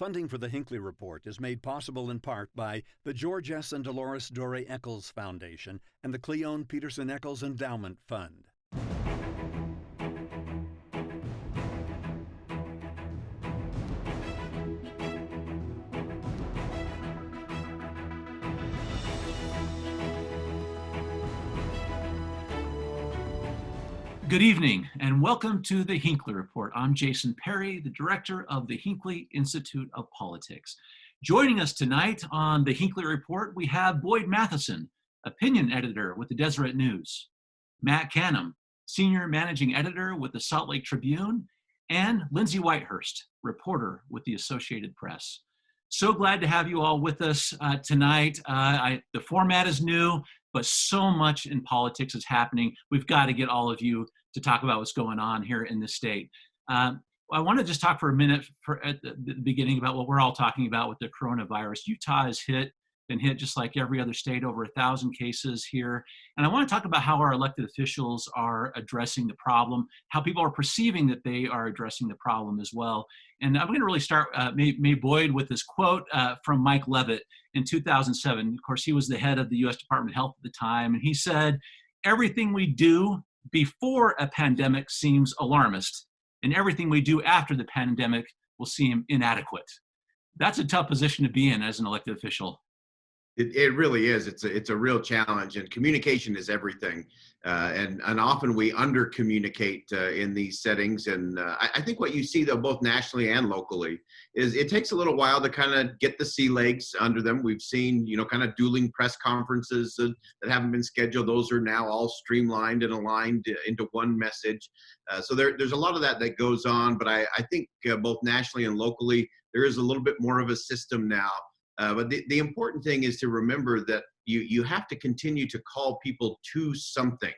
Funding for the Hinckley Report is made possible in part by the George S. and Dolores Doré Eccles Foundation and the Cleone Peterson Eccles Endowment Fund. Good evening and welcome to the Hinckley Report. I'm Jason Perry, the director of the Hinckley Institute of Politics. Joining us tonight on the Hinckley Report, we have Boyd Matheson, opinion editor with the Deseret News, Matt Canham, senior managing editor with the Salt Lake Tribune, and Lindsay Whitehurst, reporter with the Associated Press. So glad to have you all with us tonight. The format is new, but so much in politics is happening. We've got to get all of you to talk about what's going on here in the state. I want to just talk for a minute at the beginning about what we're all talking about with the coronavirus. Utah has been hit just like every other state, over 1,000 cases here. And I want to talk about how our elected officials are addressing the problem, how people are perceiving that they are addressing the problem as well. And I'm going to really start, Boyd, with this quote from Mike Leavitt in 2007. Of course, he was the head of the U.S. Department of Health at the time. And he said, "Everything we do before a pandemic seems alarmist, and everything we do after the pandemic will seem inadequate." That's a tough position to be in as an elected official. It really is. It's a real challenge, and communication is everything. And often we under communicate in these settings. And I think what you see, though, both nationally and locally, is it takes a little while to kind of get the sea legs under them. We've seen, kind of dueling press conferences that haven't been scheduled. Those are now all streamlined and aligned into one message. So there's a lot of that goes on. But I think both nationally and locally, there is a little bit more of a system now. But the important thing is to remember that you have to continue to call people to something.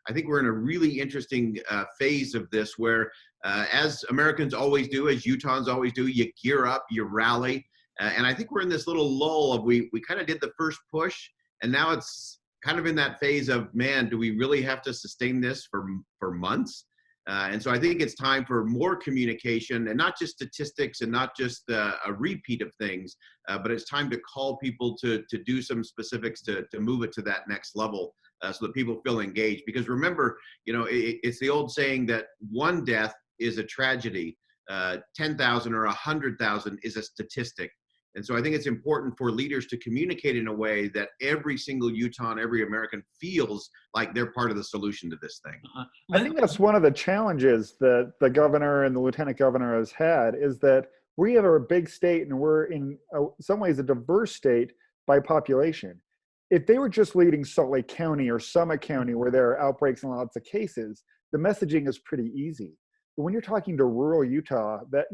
I think we're in a really interesting phase of this where, as Americans always do, as Utahns always do, you gear up, you rally. And I think we're in this little lull of we kind of did the first push, and now it's kind of in that phase of, man, do we really have to sustain this for months? And so I think it's time for more communication, and not just statistics and not just a repeat of things, but it's time to call people to do some specifics to move it to that next level so that people feel engaged. Because remember, it's the old saying that one death is a tragedy, 10,000 or 100,000 is a statistic. And so I think it's important for leaders to communicate in a way that every single Utah and every American feels like they're part of the solution to this thing. I think that's one of the challenges that the governor and the lieutenant governor has had, is that we have a big state and we're in some ways a diverse state by population. If they were just leading Salt Lake County or Summit County, where there are outbreaks and lots of cases, the messaging is pretty easy. But when you're talking to rural Utah, that,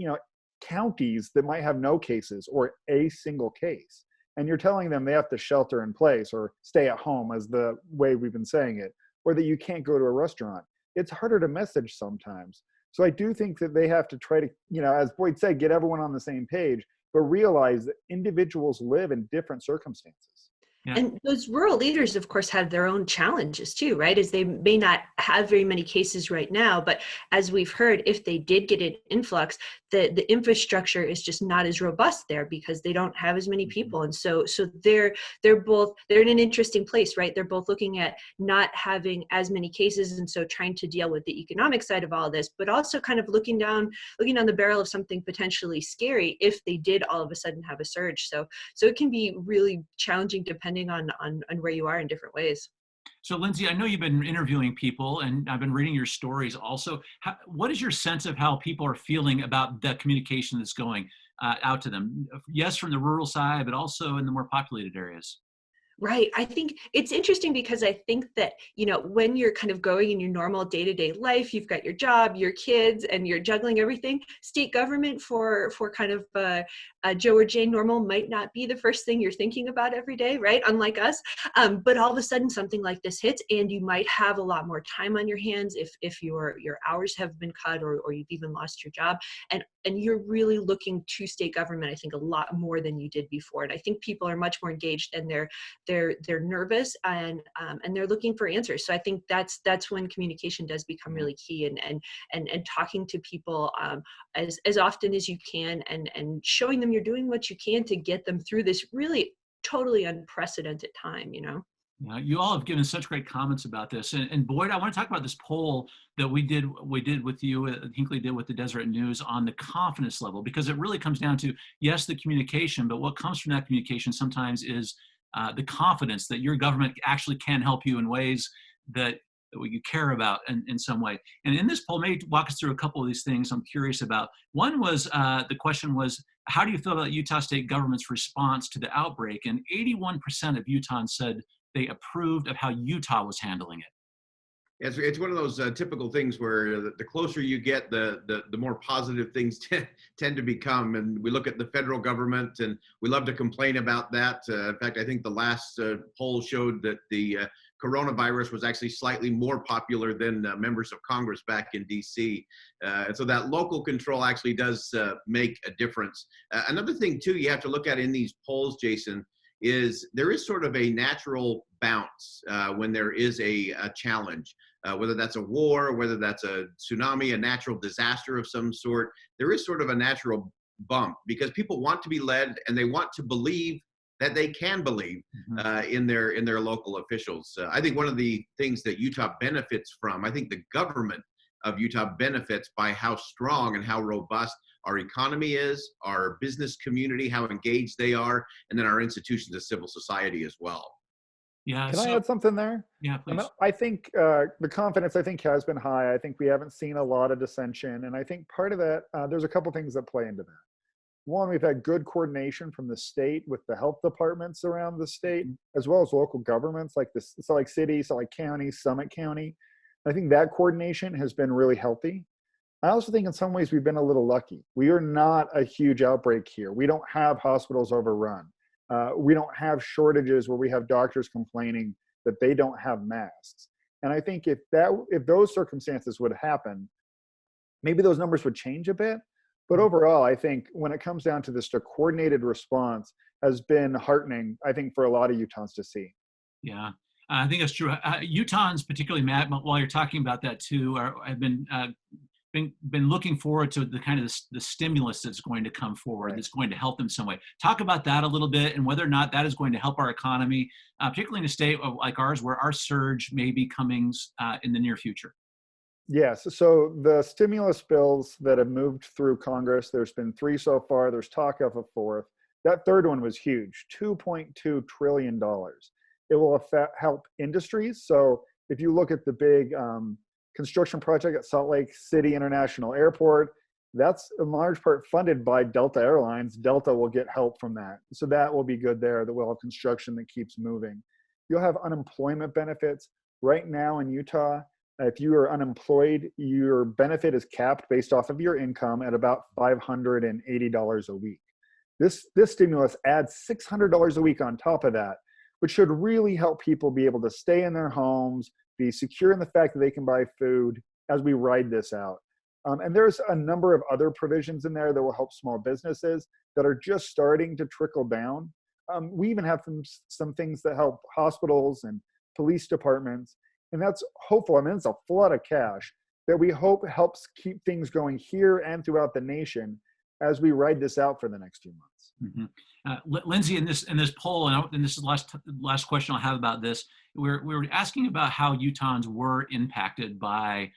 counties that might have no cases or a single case, and you're telling them they have to shelter in place or stay at home, as the way we've been saying it, or that you can't go to a restaurant, it's harder to message sometimes. So I do think that they have to try to, as Boyd said, get everyone on the same page, but realize that individuals live in different circumstances. Yeah. And those rural leaders, of course, have their own challenges too, right? As they may not have very many cases right now, but as we've heard, if they did get an influx, the infrastructure is just not as robust there because they don't have as many people. And so they're in an interesting place, right? They're both looking at not having as many cases, and so trying to deal with the economic side of all of this, but also kind of looking down the barrel of something potentially scary if they did all of a sudden have a surge. So it can be really challenging depending on where you are in different ways. So Lindsay, I know you've been interviewing people and I've been reading your stories also. What is your sense of how people are feeling about the communication that's going out to them? Yes, from the rural side, but also in the more populated areas. Right. I think it's interesting because I think that, when you're kind of going in your normal day-to-day life, you've got your job, your kids, and you're juggling everything. State government for kind of Joe or Jane normal might not be the first thing you're thinking about every day, right? Unlike us. But all of a sudden something like this hits and you might have a lot more time on your hands if your hours have been cut or you've even lost your job. And you're really looking to state government, I think, a lot more than you did before. And I think people are much more engaged and they're they're nervous and they're looking for answers. So I think that's when communication does become really key, and talking to people as often as you can, and showing them you're doing what you can to get them through this really totally unprecedented time, You all have given such great comments about this, and Boyd, I want to talk about this poll that we did with you, Hinckley did with the Deseret News, on the confidence level, because it really comes down to, yes, the communication, but what comes from that communication sometimes is the confidence that your government actually can help you in ways that you care about in some way. And in this poll, maybe walk us through a couple of these things I'm curious about. One was, the question was, how do you feel about Utah state government's response to the outbreak? And 81% of Utahns said they approved of how Utah was handling it. It's one of those typical things where the closer you get, the more positive things tend to become. And we look at the federal government, and we love to complain about that. In fact, I think the last poll showed that the coronavirus was actually slightly more popular than members of Congress back in DC. And so that local control actually does make a difference. Another thing, too, you have to look at in these polls, Jason, is there is sort of a natural bounce when there is a challenge, whether that's a war, whether that's a tsunami, a natural disaster of some sort. There is sort of a natural bump because people want to be led, and they want to believe that they can believe in their local officials. I think one of the things that Utah benefits from, I think the government of Utah benefits by how strong and how robust our economy is, our business community, how engaged they are, and then our institutions of civil society as well. Yeah. Can I add something there? Yeah, please. I think the confidence, I think, has been high. I think we haven't seen a lot of dissension. And I think part of that, there's a couple things that play into that. One, we've had good coordination from the state with the health departments around the state, as well as local governments like Salt Lake City, Salt Lake County, Summit County. I think that coordination has been really healthy. I also think in some ways we've been a little lucky. We are not a huge outbreak here. We don't have hospitals overrun. We don't have shortages where we have doctors complaining that they don't have masks. And I think if those circumstances would happen, maybe those numbers would change a bit. But overall, I think when it comes down to this, a coordinated response has been heartening, I think, for a lot of Utahns to see. Yeah, I think that's true. Utahns, particularly Matt, while you're talking about that too, have been looking forward to the kind of the stimulus that's going to come forward, right, that's going to help them some way. Talk about that a little bit, and whether or not that is going to help our economy, particularly in a state like ours where our surge may be coming in the near future. Yes. So the stimulus bills that have moved through Congress, there's been 3 so far. There's talk of a 4th. That third one was huge, $2.2 trillion. It will help industries. So if you look at the big construction project at Salt Lake City International Airport, that's in large part funded by Delta Airlines. Delta will get help from that. So that will be good there, that we'll have construction that keeps moving. You'll have unemployment benefits. Right now in Utah, if you are unemployed, your benefit is capped based off of your income at about $580 a week. This stimulus adds $600 a week on top of that, which should really help people be able to stay in their homes, be secure in the fact that they can buy food as we ride this out. And there's a number of other provisions in there that will help small businesses that are just starting to trickle down. We even have some things that help hospitals and police departments. And that's hopeful. I mean, it's a flood of cash that we hope helps keep things going here and throughout the nation as we ride this out for the next few months. Mm-hmm. Lindsay, in this poll, and this is the last question I'll have about this, we were asking about how Utahns were impacted by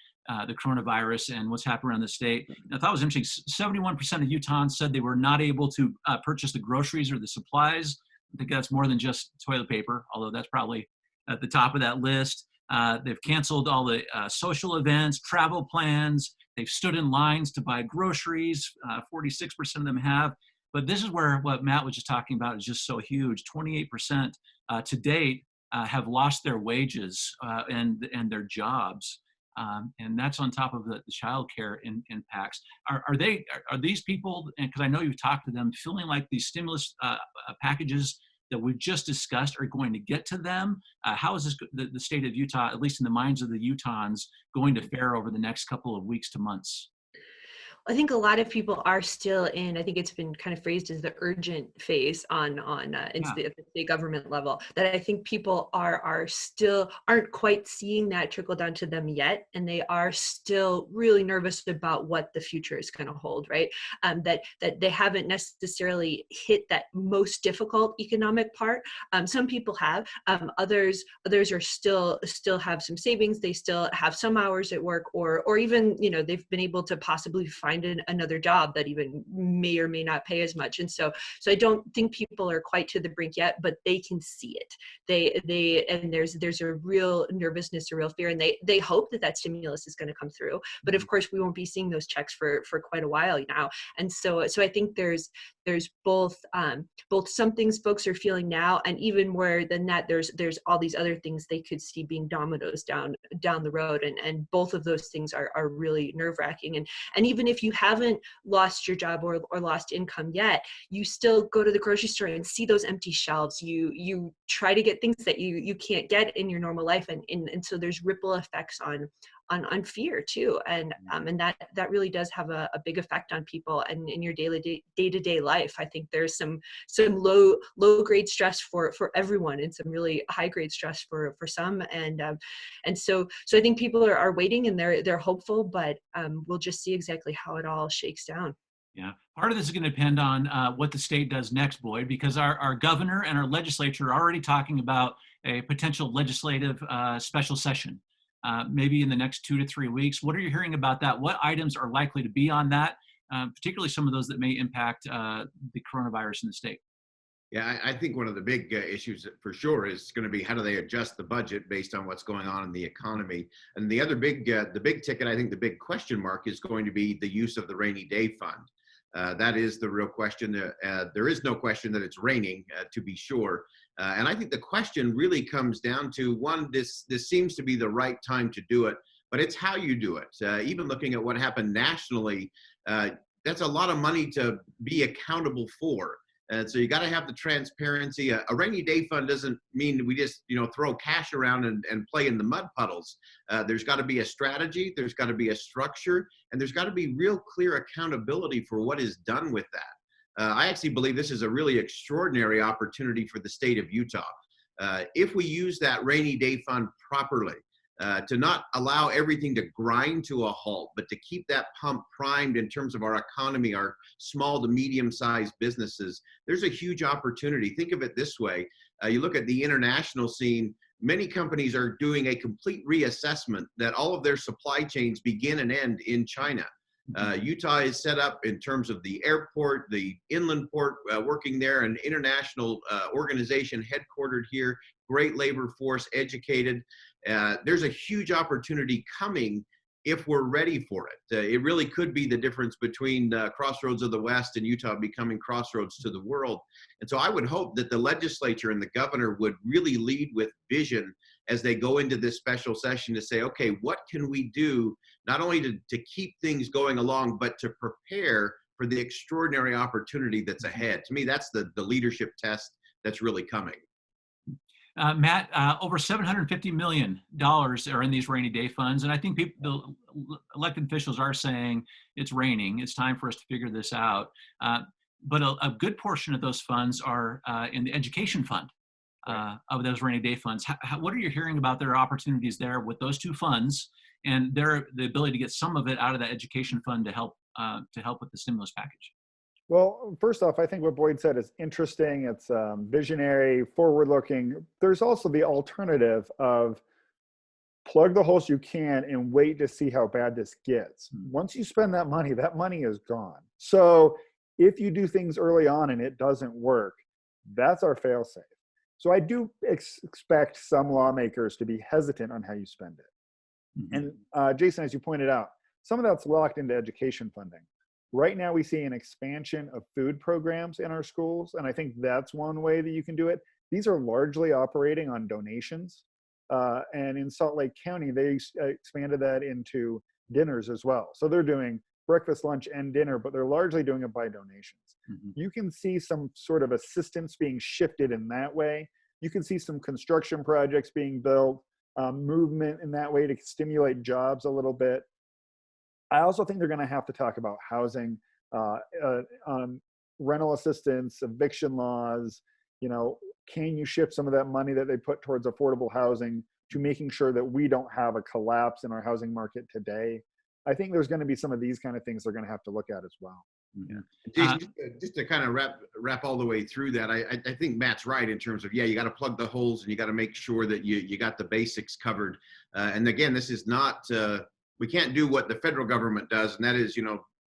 the coronavirus and what's happening around the state. And I thought it was interesting. 71% of Utahns said they were not able to purchase the groceries or the supplies. I think that's more than just toilet paper, although that's probably at the top of that list. They've canceled all the social events, travel plans. They've stood in lines to buy groceries. 46% of them have. But this is where what Matt was just talking about is just so huge. 28% to date have lost their wages and their jobs. And that's on top of the child care impacts. Are these people, because I know you've talked to them, feeling like these stimulus packages that we've just discussed are going to get to them? How is the state of Utah, at least in the minds of the Utahns, going to fare over the next couple of weeks to months? I think a lot of people are still in, I think it's been kind of phrased as the urgent phase on Yeah. at the state government level, that I think people are still aren't quite seeing that trickle down to them yet. And they are still really nervous about what the future is going to hold, right? That they haven't necessarily hit that most difficult economic part. Some people have, others are still have some savings. They still have some hours at work, or even, they've been able to possibly find another job that even may or may not pay as much. And so I don't think people are quite to the brink yet, but they can see it. And there's a real nervousness, a real fear, and they hope that stimulus is going to come through. But of course, we won't be seeing those checks for quite a while now. And so I think there's both some things folks are feeling now, and even more than that, there's all these other things they could see being dominoes down the road, and both of those things are really nerve-wracking. And even if you haven't lost your job or lost income yet, you still go to the grocery store and see those empty shelves. You try to get things that you can't get in your normal life, and so there's ripple effects on fear too, and that really does have a big effect on people and in your day-to-day life. I think there's some low grade stress for everyone, and some really high grade stress for some, and so I think people are waiting, and they're hopeful, but we'll just see exactly how it all shakes down. Yeah, part of this is going to depend on what the state does next, Boyd, because our governor and our legislature are already talking about a potential legislative special session, maybe in the next 2 to 3 weeks. What are you hearing about that? What items are likely to be on that, particularly some of those that may impact the coronavirus in the state? Yeah, I think one of the big issues for sure is going to be how do they adjust the budget based on what's going on in the economy. And the other big ticket, I think the big question mark is going to be the use of the rainy day fund. That is the real question. There is no question that it's raining, to be sure. And I think the question really comes down to, one, this seems to be the right time to do it, but it's how you do it. Even looking at what happened nationally, that's a lot of money to be accountable for. And so you got to have the transparency. A rainy day fund doesn't mean we just throw cash around and play in the mud puddles. There's got to be a strategy. There's got to be a structure, and there's got to be real clear accountability for what is done with that. I actually believe this is a really extraordinary opportunity for the state of Utah. If we use that rainy day fund properly, to not allow everything to grind to a halt, but to keep that pump primed in terms of our economy, our small to medium-sized businesses, there's a huge opportunity. Think of it this way. You look at the international scene, many companies are doing a complete reassessment that all of their supply chains begin and end in China. Utah is set up in terms of the airport, the inland port, working there, an international organization headquartered here, great labor force, educated. There's a huge opportunity coming if we're ready for it. It really could be the difference between Crossroads of the West and Utah becoming crossroads to the world. And so I would hope that the legislature and the governor would really lead with vision as they go into this special session to say, okay, what can we do not only to keep things going along, but to prepare for the extraordinary opportunity that's ahead? To me, that's the leadership test that's really coming. Matt, over $750 million are in these rainy day funds. And I think the elected officials are saying it's raining. It's time for us to figure this out. But a good portion of those funds are in the education fund of those rainy day funds. What are you hearing about their opportunities there with those two funds and the ability to get some of it out of the education fund to help with the stimulus package? Well, first off, I think what Boyd said is interesting. It's visionary, forward-looking. There's also the alternative of plug the holes you can and wait to see how bad this gets. Once you spend that money is gone. So if you do things early on and it doesn't work, that's our fail-safe. So I do expect some lawmakers to be hesitant on how you spend it. Mm-hmm. And Jason, as you pointed out, some of that's locked into education funding. Right now, we see an expansion of food programs in our schools, and I think that's one way that you can do it. These are largely operating on donations, and in Salt Lake County, they expanded that into dinners as well. So they're doing breakfast, lunch, and dinner, but they're largely doing it by donations. Mm-hmm. You can see some sort of assistance being shifted in that way. You can see some construction projects being built, movement in that way to stimulate jobs a little bit. I also think they're going to have to talk about housing, rental assistance, eviction laws. You know, can you shift some of that money that they put towards affordable housing to making sure that we don't have a collapse in our housing market today? I think there's going to be some of these kind of things they're going to have to look at as well. Yeah. Jason, just to kind of wrap all the way through that, I think Matt's right in terms of, yeah, you got to plug the holes and you got to make sure that you got the basics covered. And again, this is not, we can't do what the federal government does, and that is,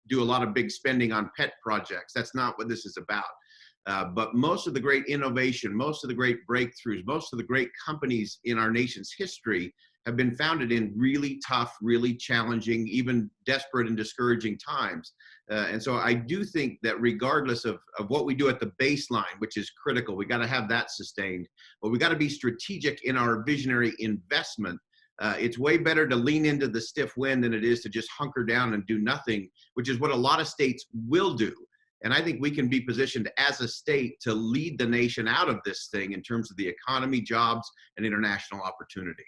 do a lot of big spending on pet projects. That's not what this is about. But most of the great innovation, most of the great breakthroughs, most of the great companies in our nation's history have been founded in really tough, really challenging, even desperate and discouraging times. And so I do think that regardless of what we do at the baseline, which is critical, we got to have that sustained, but we got to be strategic in our visionary investment. It's way better to lean into the stiff wind than it is to just hunker down and do nothing, which is what a lot of states will do. And I think we can be positioned as a state to lead the nation out of this thing in terms of the economy, jobs, and international opportunity.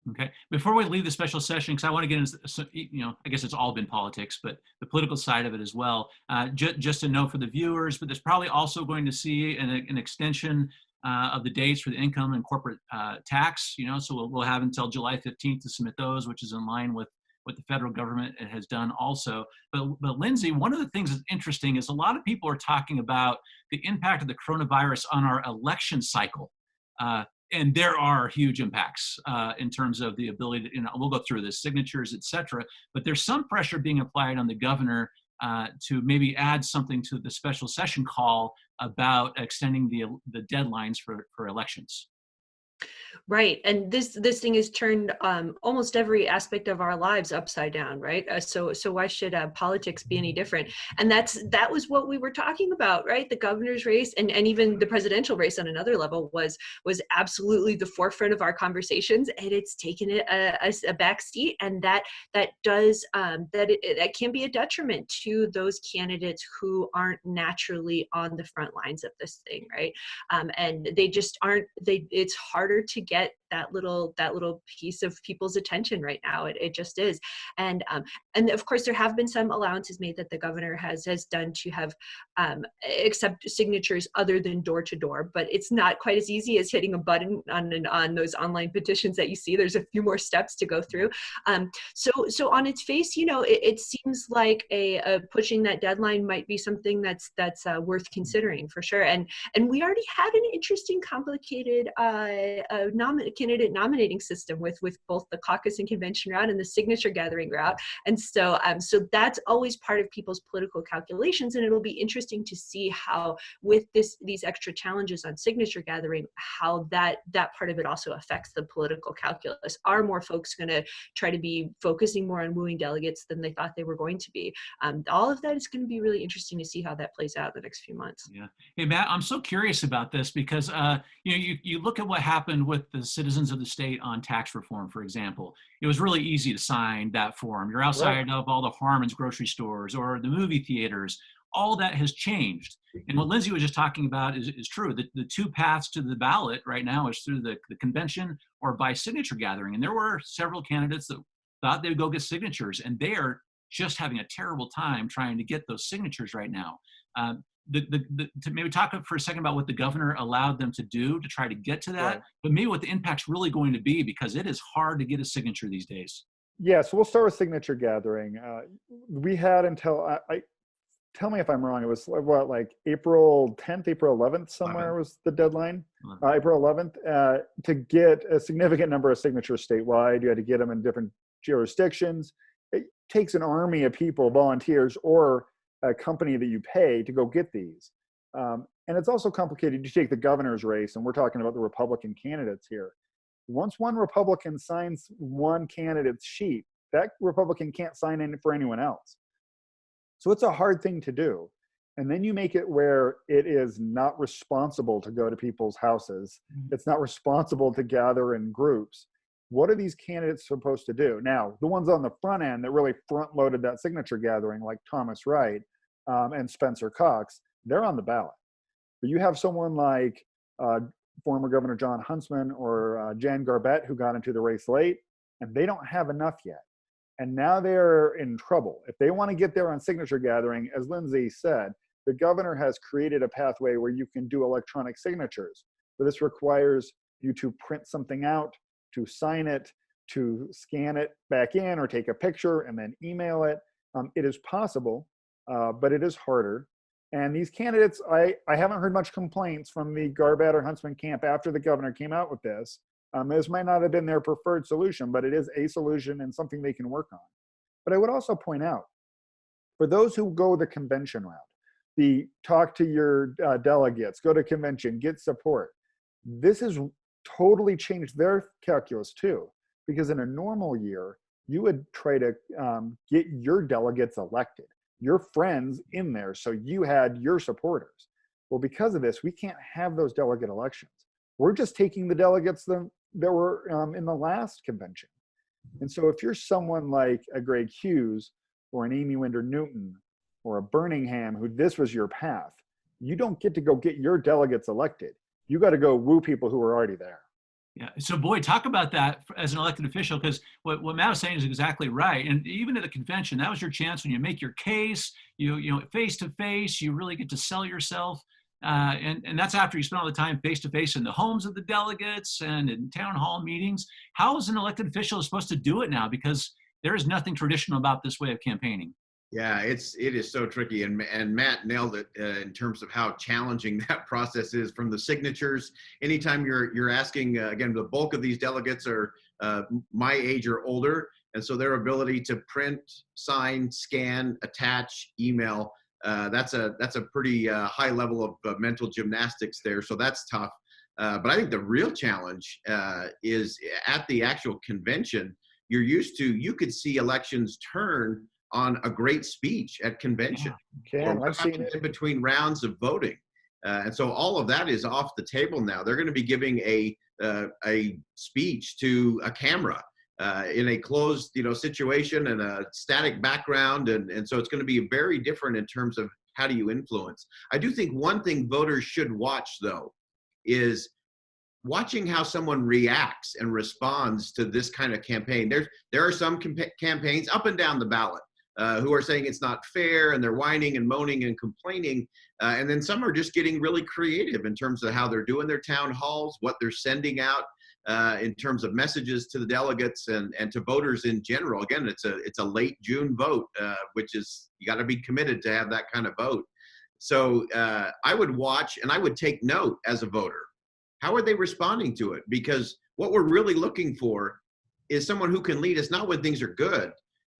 Okay. Before we leave the special session, because I want to get into, I guess it's all been politics, but the political side of it as well. Just a note for the viewers, but there's probably also going to see an extension of the dates for the income and corporate tax. So we'll have until July 15th to submit those, which is in line with what the federal government has done also. But Lindsay, one of the things that's interesting is a lot of people are talking about the impact of the coronavirus on our election cycle. And there are huge impacts in terms of the ability to, we'll go through this, signatures, et cetera, but there's some pressure being applied on the governor to maybe add something to the special session call about extending the deadlines for elections. Right, and this thing has turned almost every aspect of our lives upside down, right? So why should politics be any different? And that was what we were talking about, right? The governor's race and even the presidential race on another level was absolutely the forefront of our conversations, and it's taken it a back seat, and that can be a detriment to those candidates who aren't naturally on the front lines of this thing, right? And they just aren't. It's harder to get that little piece of people's attention right now. It just is. And of course there have been some allowances made that the governor has done to have accept signatures other than door to door, but it's not quite as easy as hitting a button on those online petitions that you see. There's a few more steps to go through. So on its face, it seems like a pushing that deadline might be something that's worth considering for sure. And we already had an interesting, complicated candidate nominating system with both the caucus and convention route and the signature gathering route. And so that's always part of people's political calculations. And it'll be interesting to see how, with these extra challenges on signature gathering, how that part of it also affects the political calculus. Are more folks going to try to be focusing more on wooing delegates than they thought they were going to be? All of that is going to be really interesting to see how that plays out in the next few months. Yeah. Hey, Matt, I'm so curious about this because, you look at what happened with the citizens of the state on tax reform, for example. It was really easy to sign that form. You're outside of all the Harmon's grocery stores or the movie theaters. All that has changed. And what Lindsay was just talking about is true. The two paths to the ballot right now is through the convention or by signature gathering. And there were several candidates that thought they would go get signatures, and they are just having a terrible time trying to get those signatures right now. To maybe talk for a second about what the governor allowed them to do to try to get to that, but maybe what the impact's really going to be, because it is hard to get a signature these days. Yeah, so we'll start with signature gathering. We had until, tell me if I'm wrong, it was like April 10th, April 11th somewhere was the deadline, April 11th, to get a significant number of signatures statewide. You had to get them in different jurisdictions. It takes an army of people, volunteers, or a company that you pay to go get these. And it's also complicated. You take the governor's race, and we're talking about the Republican candidates here. Once one Republican signs one candidate's sheet, that Republican can't sign in for anyone else. So it's a hard thing to do. And then you make it where it is not responsible to go to people's houses. It's not responsible to gather in groups. What are these candidates supposed to do? Now, the ones on the front end that really front loaded that signature gathering, like Thomas Wright and Spencer Cox, they're on the ballot. But you have someone like former Governor John Huntsman or Jan Garbett, who got into the race late, and they don't have enough yet. And now they're in trouble. If they want to get there on signature gathering, as Lindsay said, the governor has created a pathway where you can do electronic signatures. But this requires you to print something out, to sign it, to scan it back in or take a picture and then email it. It is possible, but it is harder. And these candidates, I haven't heard much complaints from the Garbat or Huntsman camp after the governor came out with this. This might not have been their preferred solution, but it is a solution and something they can work on. But I would also point out, for those who go the convention route, the talk to your delegates, go to convention, get support, this has totally changed their calculus too. Because in a normal year, you would try to get your delegates elected, your friends in there, so you had your supporters. Well, because of this, we can't have those delegate elections. We're just taking the delegates that were in the last convention. And so if you're someone like a Greg Hughes or an Amy Winder Newton or a Birmingham, who this was your path, you don't get to go get your delegates elected. You got to go woo people who are already there. Yeah. So, Boyd, talk about that as an elected official, because what Matt was saying is exactly right. And even at the convention, that was your chance when you make your case, you know, face to face, you really get to sell yourself. And that's after you spend all the time face to face in the homes of the delegates and in town hall meetings. How is an elected official supposed to do it now? Because there is nothing traditional about this way of campaigning. Yeah, it is so tricky, and Matt nailed it in terms of how challenging that process is. From the signatures, anytime you're asking, again, the bulk of these delegates are my age or older, and so their ability to print, sign, scan, attach, email, that's a pretty high level of mental gymnastics there. So that's tough. But I think the real challenge is at the actual convention. You could see elections turn on a great speech at convention. Yeah, Or I've seen it in between rounds of voting. And so all of that is off the table now. They're going to be giving a speech to a camera in a closed, situation and a static background. And so it's going to be very different in terms of how do you influence. I do think one thing voters should watch, though, is watching how someone reacts and responds to this kind of campaign. There are some campaigns up and down the ballot who are saying it's not fair, and they're whining and moaning and complaining. And then some are just getting really creative in terms of how they're doing their town halls, what they're sending out in terms of messages to the delegates and to voters in general. Again, it's a late June vote, which is, you got to be committed to have that kind of vote. So I would watch and I would take note as a voter. How are they responding to it? Because what we're really looking for is someone who can lead us, not when things are good.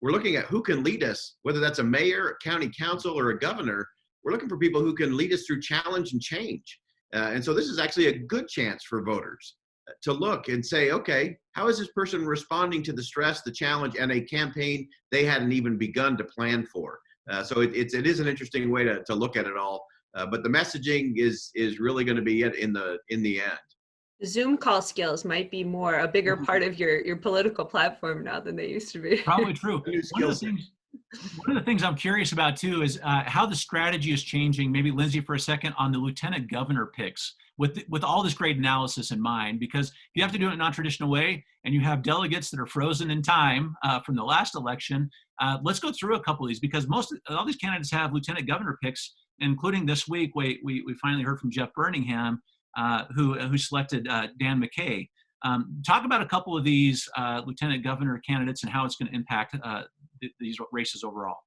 We're looking at who can lead us, whether that's a mayor, a county council, or a governor. We're looking for people who can lead us through challenge and change. And so this is actually a good chance for voters to look and say, okay, how is this person responding to the stress, the challenge, and a campaign they hadn't even begun to plan for? So it is an interesting way to look at it all. But the messaging is really going to be it in the end. Zoom call skills might be a bigger part of your political platform now than they used to be. Probably true. One of the things I'm curious about too is how the strategy is changing. Maybe Lindsay for a second on the lieutenant governor picks with all this great analysis in mind, because you have to do it in a non-traditional way, and you have delegates that are frozen in time from the last election. Let's go through a couple of these, because all these candidates have lieutenant governor picks, including this week. We finally heard from Jeff Birmingham, who selected Dan McKay. Talk about a couple of these lieutenant governor candidates and how it's going to impact these races overall.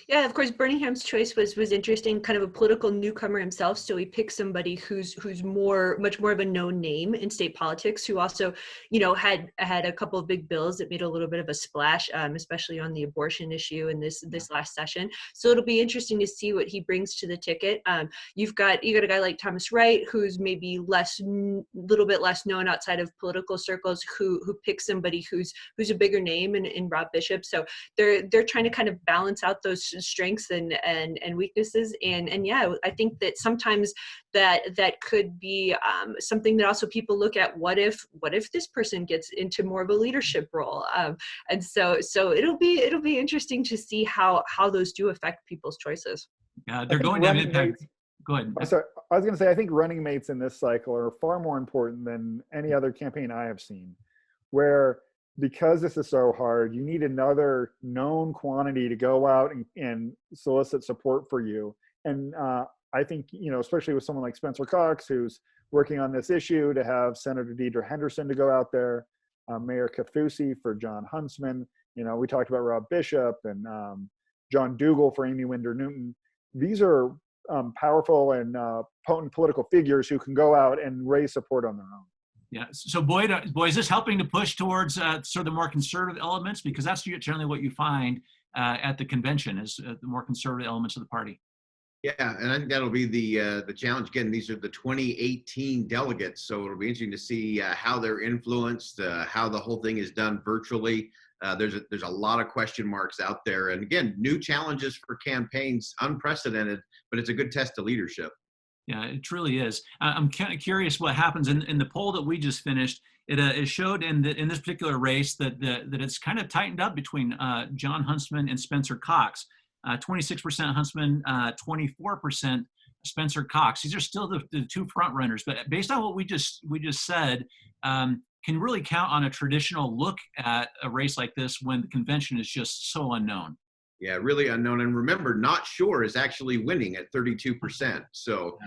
Yeah, of course, Birmingham's choice was interesting, kind of a political newcomer himself. So he picked somebody who's much more of a known name in state politics, who also, had a couple of big bills that made a little bit of a splash, especially on the abortion issue in this last session. So it'll be interesting to see what he brings to the ticket. You got a guy like Thomas Wright, who's maybe little bit less known outside of political circles, who picks somebody who's a bigger name in Rob Bishop. So they're trying to kind of balance out those strengths and weaknesses, and yeah, I think that sometimes that could be something that also people look at. What if this person gets into more of a leadership role? And so it'll be interesting to see how those do affect people's choices. Yeah, they're going to have impact. Go ahead. Sorry, I was going to say, I think running mates in this cycle are far more important than any other campaign I have seen, where because this is so hard, you need another known quantity to go out and solicit support for you. And I think, especially with someone like Spencer Cox, who's working on this issue, to have Senator Deidre Henderson to go out there, Mayor Kaufusi for John Huntsman. We talked about Rob Bishop and John Dougal for Amy Winder Newton. These are powerful and potent political figures who can go out and raise support on their own. Yeah. So Boyd, is this helping to push towards sort of the more conservative elements? Because that's generally what you find at the convention is the more conservative elements of the party. Yeah, and I think that'll be the challenge. Again, these are the 2018 delegates, so it'll be interesting to see how they're influenced, how the whole thing is done virtually. There's a lot of question marks out there, and again, new challenges for campaigns, unprecedented, but it's a good test of leadership. Yeah, it truly is. I'm kind of curious what happens in the poll that we just finished. It showed in this particular race that it's kind of tightened up between John Huntsman and Spencer Cox. 26% Huntsman, 24% Spencer Cox. These are still the two front runners, but based on what we just said, can really count on a traditional look at a race like this when the convention is just so unknown. Yeah, really unknown. And remember, not sure is actually winning at 32%. So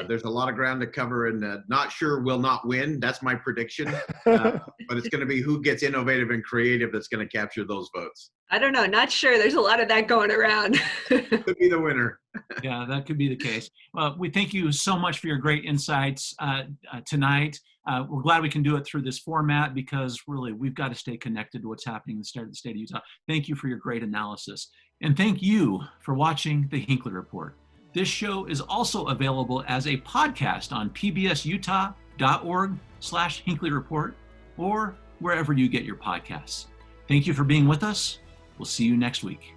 there's a lot of ground to cover, and not sure will not win. That's my prediction. But it's going to be who gets innovative and creative that's going to capture those votes. I don't know. Not sure. There's a lot of that going around. Could be the winner. Yeah, that could be the case. Well, we thank you so much for your great insights tonight. We're glad we can do it through this format because really we've got to stay connected to what's happening in the state of Utah. Thank you for your great analysis. And thank you for watching the Hinckley Report. This show is also available as a podcast on pbsutah.org/Hinckley Report or wherever you get your podcasts. Thank you for being with us. We'll see you next week.